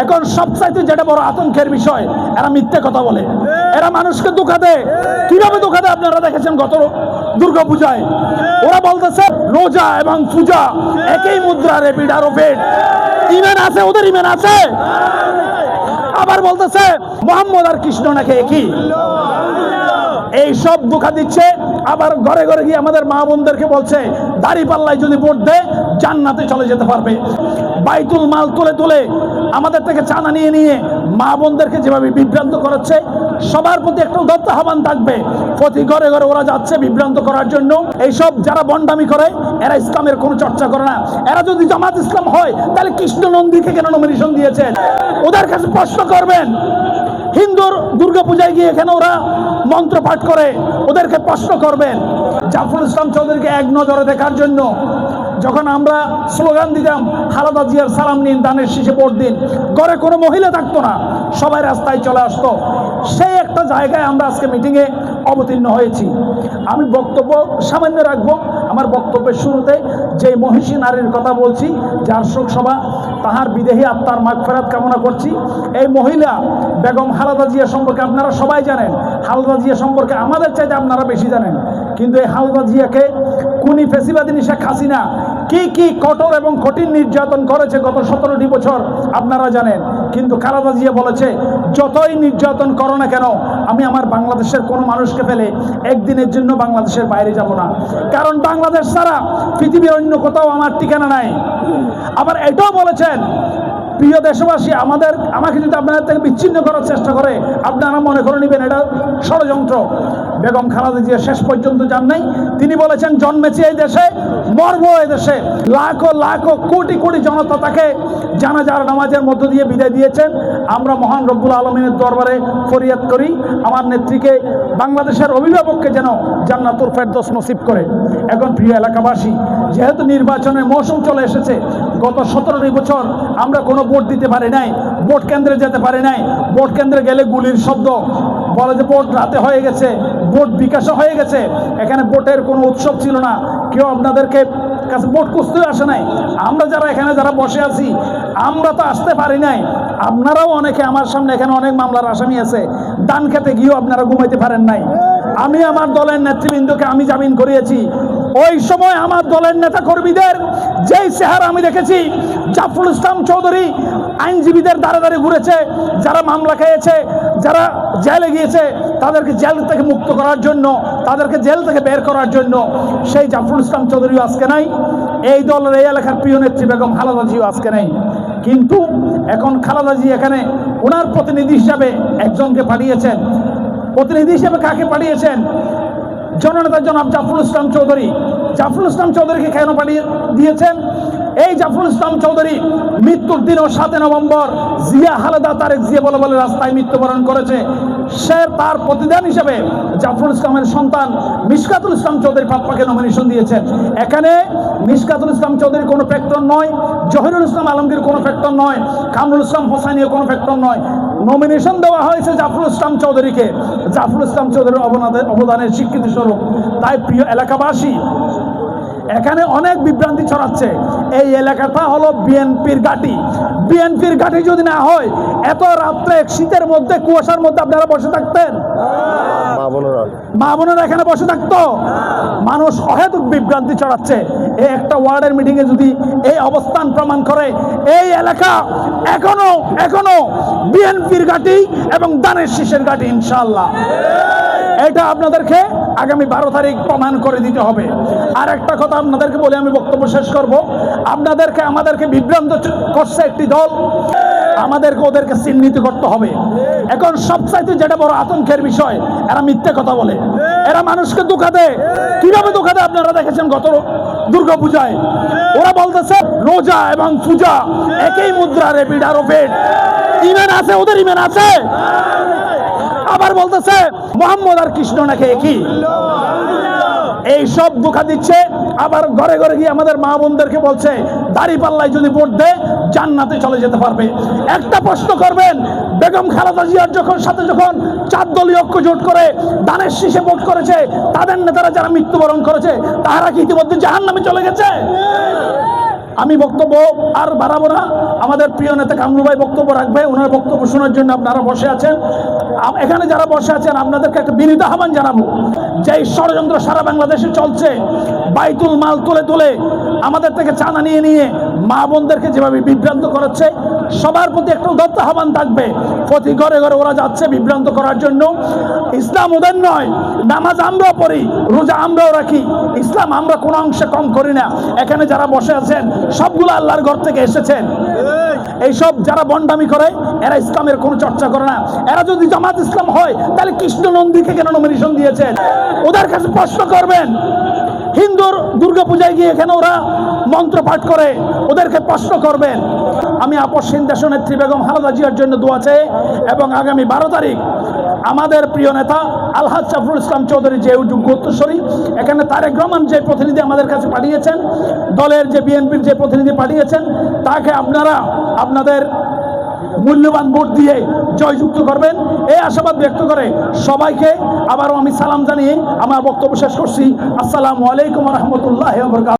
এখন সবচাইতে যেটা বড় আতঙ্কের বিষয়, এরা মিথ্যে কথা বলে, এরা মানুষকে ধোঁকা দেয়। কিভাবে ধোঁকা দেয় আপনারা দেখেছেন গত দুর্গা পূজায়। ওরা বলতেছে রোজা এবং পূজা একই মুদ্রা, রেপিড আর পেট। ইমান আছে, ওদের ইমান আছে। আবার বলতেছে মোহাম্মদ আর কৃষ্ণ নাকি একই। এই সব ধোঁকা দিচ্ছে। আবার ঘরে ঘরে গিয়ে আমাদের মা বোনদেরকে বলছে দাড়িপাল্লায় যদি ভোট দেয় জান্নাতে চলে যেতে পারবে। বাইতুল মাল তুলে তুলে আমাদের থেকে চাঁদা নিয়ে নিয়ে মা বোনদেরকে যেভাবে বিভ্রান্ত করাচ্ছে, সবার প্রতি একটা উদাত্ত আহ্বান থাকবে। প্রতি ঘরে ঘরে ওরা যাচ্ছে বিভ্রান্ত করার জন্য। এইসব যারা বন্ডামি করে এরা ইসলামের কোনো চর্চা করে না। এরা যদি জামাত ইসলাম হয় তাহলে কৃষ্ণ নন্দীকে কেন নমিনেশন দিয়েছেন? ওদের কাছে প্রশ্ন করবেন। হিন্দুর দুর্গা পূজায় গিয়ে এখানে ওরা মন্ত্র পাঠ করে, ওদেরকে প্রশ্ন করবেন। জাফর ইসলাম চৌধুরীকে এক নজরে দেখার জন্য যখন আমরা স্লোগান দিতাম খালেদা জিয়ার সালাম নিন, দানের শীষে ভোট দিন, ঘরে কোনো মহিলা থাকতো না, সবাই রাস্তায় চলে আসতো। সেই একটা জায়গায় আমরা আজকে মিটিংয়ে অবতীর্ণ হয়েছি। আমি বক্তব্য সামান্য রাখবো। আমার বক্তব্যের শুরুতে যে মহিষী নারীর কথা বলছি, যার শোক সভা, তাহার বিদেহী আত্মার মাগফিরাত কামনা করছি। এই মহিলা বেগম খালেদা জিয়া সম্পর্কে আপনারা সবাই জানেন। খালেদা জিয়া সম্পর্কে আমাদের চাইতে আপনারা বেশি জানেন। কিন্তু এই খালেদা জিয়াকে খুনি ফ্যাসিবাদিনী শেখ হাসিনা কি কি কঠোর এবং কঠিন নির্যাতন করেছে গত 17টি বছর আপনারা জানেন। কিন্তু খালেদা জিয়া বলেছে যতই নির্যাতন করো না কেন, আমি আমার বাংলাদেশের কোনো মানুষকে ফেলে একদিনের জন্য বাংলাদেশের বাইরে যাব না, কারণ বাংলাদেশ ছাড়া পৃথিবীর অন্য কোথাও আমার ঠিকানা নাই। আবার এটাও বলেছেন, প্রিয় দেশবাসী, আমাকে যদি আপনাদের থেকে বিচ্ছিন্ন করার চেষ্টা করে আপনারা মনে করে নেবেন এটা ষড়যন্ত্র। বেগম খালেদা জিয়া শেষ পর্যন্ত যান নাই। তিনি বলেছেন জন্মেছি এই দেশে, মরবো এই দেশে। লাখো লাখো কোটি কোটি জনতা তাকে জানাজার নামাজের মধ্য দিয়ে বিদায় দিয়েছেন। আমরা মহান রব্বুল আলমিনের দরবারে ফরিয়াদ করি আমার নেত্রীকে, বাংলাদেশের অভিভাবককে যেন জান্নাতুল ফেরদৌস নসিব করে। এখন প্রিয় এলাকাবাসী, যেহেতু নির্বাচনের মৌসুম চলে এসেছে, গত 17টি বছর আমরা কোনো ভোট দিতে পারি নাই, ভোট কেন্দ্রে যেতে পারি নাই। ভোট কেন্দ্রে গেলে গুলির শব্দ, বলে যে ভোট রাতে হয়ে গেছে, ভোট বিকাশও হয়ে গেছে। এখানে ভোটের কোনো উৎসব ছিল না, কেউ আপনাদেরকে কাছে ভোট খুঁজতেও আসে নাই। আমরা যারা এখানে যারা বসে আছি আমরা তো আসতে পারি নাই। আপনারাও অনেকে আমার সামনে এখানে অনেক মামলার আসামি আছে, দান খেতে গিয়েও আপনারা ঘুমাইতে পারেন নাই। আমি আমার দলের নেতৃবৃন্দকে আমি জামিন করিয়েছি। ওই সময় আমার দলের নেতা কর্মীদের যেই চেহারা আমি দেখেছি, জাফর ইসলাম চৌধুরী আইনজীবীদের দ্বারে দ্বারে ঘুরেছে, যারা মামলা খেয়েছে, যারা জেলে গিয়েছে, তাদেরকে জেল থেকে মুক্ত করার জন্য, তাদেরকে জেল থেকে বের করার জন্য সেই জাফর ইসলাম চৌধুরীও আজকে নাই। এই দলের এই এলাকার প্রিয় নেত্রী বেগম খালেদা জিও আজকে নেই। কিন্তু এখন খালেদা জি এখানে ওনার প্রতিনিধি হিসাবে একজনকে পাঠিয়েছেন। প্রতিনিধি হিসেবে কাকে পাঠিয়েছেন? জননেতা জনাব জাফর ইসলাম চৌধুরী। জাফর ইসলাম চৌধুরীকে কেন পাঠিয়ে দিয়েছেন? এই জাফর ইসলাম চৌধুরী মৃত্যুর দিনও 7 নভেম্বর জিয়া খালেদা তারেক জিয়া বলে বলে রাস্তায় মৃত্যুবরণ করেছে। সে তার প্রতিদান হিসেবে জাফর ইসলামের সন্তান মিশকাতুল ইসলাম চৌধুরী পাপ্পাকে নমিনেশন দিয়েছেন। এখানে মিশকাতুল ইসলাম চৌধুরী কোনো ফ্যাক্টর নয়, জহিরুল ইসলাম আলমগীর কোনো ফ্যাক্টর নয়, কামরুল ইসলাম হোসাইনিও কোনো ফ্যাক্টর নয়। নমিনেশন দেওয়া হয়েছে জাফর ইসলাম চৌধুরীকে, জাফর ইসলাম চৌধুরীর অবদানের স্বীকৃতি স্বরূপ। তাই প্রিয় এলাকাবাসী, এখানে অনেক বিভ্রান্তি ছড়াচ্ছে। এই এলাকাটা হলো বিএনপির ঘাঁটি। বিএনপির ঘাঁটি যদি না হয়, এত রাত্রে শীতের মধ্যে কুয়াশার মধ্যে আপনারা বসে থাকতেন? মা বোনেরা এখানে বসে থাকতো? মানুষ অহেতুক বিভ্রান্তি ছড়াচ্ছে। এই একটা ওয়ার্ডের মিটিংয়ে যদি এই অবস্থান প্রমাণ করে এই এলাকা এখনো বিএনপির ঘাঁটি এবং দানের শীষের ঘাঁটি, ইনশাআল্লাহ। এটা আপনাদেরকে আগামী 12 তারিখ প্রমাণ করে দিতে হবে। আর একটা কথা আপনাদেরকে বলে আমি বক্তব্য শেষ করব। আমাদেরকে বিভ্রান্ত করছে একটি দল, আমাদেরকে ওদেরকে চিহ্নিত করতে হবে। এখন সবচাইতে যেটা বড় আতঙ্কের বিষয়, এরা মিথ্যে কথা বলে, এরা মানুষকে ধোঁকা দেয়। কিভাবে ধোঁকা দেয় আপনারা দেখেছেন গত দুর্গা পূজায়। ওরা বলতেছে রোজা এবং পূজা একই মুদ্রা, রেপিড আর পেট। ইমান আছে, ওদের ইমান আছে। আবার বলতেছে মোহাম্মদ আর কৃষ্ণ নাকি একই। এই সব ধোঁকা দিচ্ছে। আবার ঘরে ঘরে গিয়ে আমাদের মা বোনদেরকে বলছে দাড়িপাল্লায় যদি ভোট দেয় জান্নাতে চলে যেতে পারবে। একটা প্রশ্ন করবেন, বেগম খালেদা জিয়ার সাথে যখন 4 দলীয় ঐক্য জোট করে দানের শীষে ভোট করেছে, তাদের নেতারা যারা মৃত্যুবরণ করেছে তারা কি ইতিমধ্যে জাহান্নামে চলে গেছে? আমি বক্তব্য আর বাড়াবো না। আমাদের প্রিয় নেতা কামরু ভাই বক্তব্য রাখবে, ওনার বক্তব্য শোনার জন্য আপনারা বসে আছেন। এখানে যারা বসে আছেন আপনাদেরকে একটা বিনীত আহ্বান জানাবো, যে ষড়যন্ত্র সারা বাংলাদেশে চলছে, বাইতুল মাল তুলে তুলে আমাদের থেকে চাঁদা নিয়ে নিয়ে মা বোনদেরকে যেভাবে বিভ্রান্ত করাচ্ছে, সবার প্রতি একটা উদাত্ত আহ্বান থাকবে। প্রতি ঘরে ঘরে ওরা যাচ্ছে বিভ্রান্ত করার জন্য। ইসলাম ওদের নয়, নামাজ আমরাও পড়ি, রোজা আমরাও রাখি, ইসলাম আমরা কোনো অংশে কম করি না। এখানে যারা বসে আছেন সবগুলো আল্লাহর ঘর থেকে এসেছেন। এইসব যারা বন্ডামি করে এরা ইসলামের কোনো চর্চা করে না। এরা যদি জামাত ইসলাম হয় তাহলে কৃষ্ণ নন্দীকে কেন নমিনেশন দিয়েছেন? ওদের কাছে প্রশ্ন করবেন। হিন্দুর দুর্গাপূজায় গিয়ে এখানে ওরা মন্ত্র পাঠ করে, ওদেরকে প্রশ্ন করবেন। আমি আপসহীন দেশনেত্রী বেগম খালেদা জিয়ার জন্য দোয়া চাই এবং আগামী 12 তারিখ আমাদের প্রিয় নেতা আলহাজ জাফরুল ইসলাম চৌধুরী যে যোগ্য উত্তরসূরি, এখানে তারেক রহমান যে প্রতিনিধি আমাদের কাছে পাঠিয়েছেন, দলের যে বিএনপির যে প্রতিনিধি পাঠিয়েছেন, তাকে আপনারা আপনাদের মূল্যবান ভোট দিয়ে জয়যুক্ত করবেন, এই আশাবাদ ব্যক্ত করে সবাইকে আবারও আমি সালাম জানিয়ে আমার বক্তব্য শেষ করছি। আসসালামু আলাইকুম ওয়া রাহমাতুল্লাহি ওয়া বারাকাতুহু।